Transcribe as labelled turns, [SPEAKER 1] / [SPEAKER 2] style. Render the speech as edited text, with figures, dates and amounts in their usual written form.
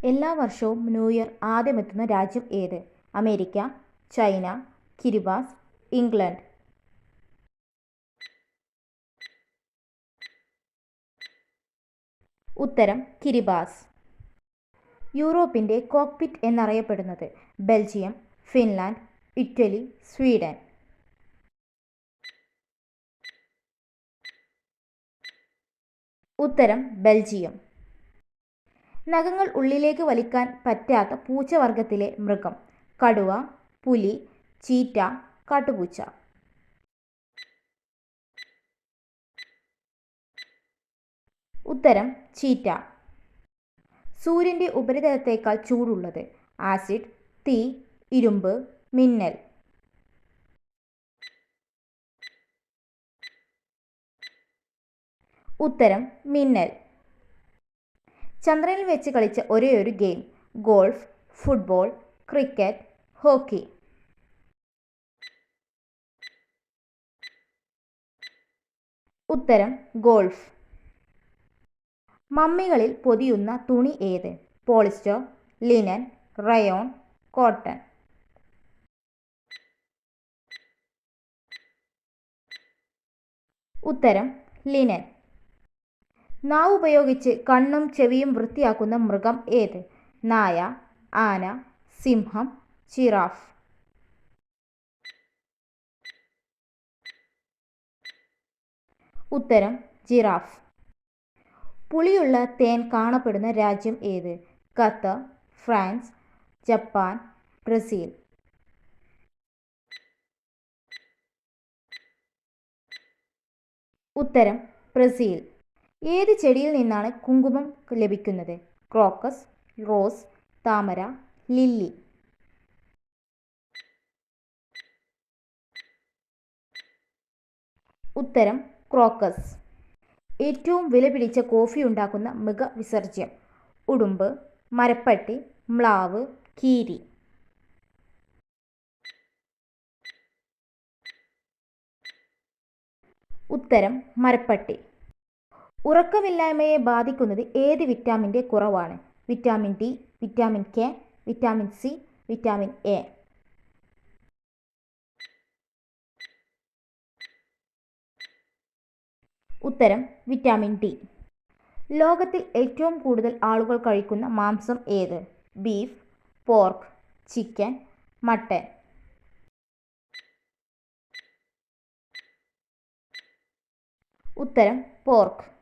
[SPEAKER 1] എല്ലാ വർഷവും new year ആദ്യമെത്തുന്ന രാജ്യം ഏത്? America, China, Kiribati, England. ഉത്തരം കിരിബാസ്. യൂറോപ്പിൻ്റെ കോക്പിറ്റ് എന്നറിയപ്പെടുന്നത്? Belgium, Finland, Italy, Sweden. ഉത്തരം ബെൽജിയം. നഖങ്ങൾ ഉള്ളിലേക്ക് വലിക്കാൻ പറ്റാത്ത പൂച്ചവർഗത്തിലെ മൃഗം? കടുവ, പുലി, ചീറ്റ, കാട്ടുപൂച്ച. ഉത്തരം ചീറ്റ. സൂര്യൻ്റെ ഉപരിതലത്തേക്കാൾ ചൂടുള്ളത്? ആസിഡ്, തീ, ഇരുമ്പ്, മിന്നൽ. ഉത്തരം മിന്നൽ. ചന്ദ്രനിൽ വെച്ച് കളിച്ച ഒരേയൊരു game? Golf, football, cricket, hockey. ഉത്തരം ഗോൾഫ്. മമ്മികളിൽ പൊതിയുന്ന തുണി ഏത്? Polyester, linen, rayon, cotton. ഉത്തരം ലിനൻ. നാവ് ഉപയോഗിച്ച് കണ്ണും ചെവിയും വൃത്തിയാക്കുന്ന മൃഗം ഏത്? നായ, ആന, സിംഹം, ജിറാഫ്. ഉത്തരം ജിറാഫ്. പുളിയുള്ള തേൻ കാണപ്പെടുന്ന രാജ്യം ഏത്? Qatar, France, Japan, Brazil. ഉത്തരം ബ്രസീൽ. ഏത് ചെടിയിൽ നിന്നാണ് കുങ്കുമം ലഭിക്കുന്നത്? ക്രോക്കസ്, റോസ്, താമര, ലില്ലി. ഉത്തരം ക്രോക്കസ്. ഏറ്റവും വിലപിടിച്ച കോഫി ഉണ്ടാക്കുന്ന മൃഗ വിസർജ്യം? ഉടുമ്പ്, മരപ്പട്ടി, മ്ലാവ്, കീരി. ഉത്തരം മരപ്പട്ടി. ഉറക്കമില്ലായ്മയെ ബാധിക്കുന്നത് ഏത് വിറ്റാമിൻ്റെ കുറവാണ്? Vitamin D, vitamin K, vitamin C, vitamin A. ഉത്തരം വിറ്റാമിൻ ഡി. ലോകത്തിൽ ഏറ്റവും കൂടുതൽ ആളുകൾ കഴിക്കുന്ന മാംസം ഏത്? Beef, pork, chicken, mutton. ഉത്തരം പോർക്ക്.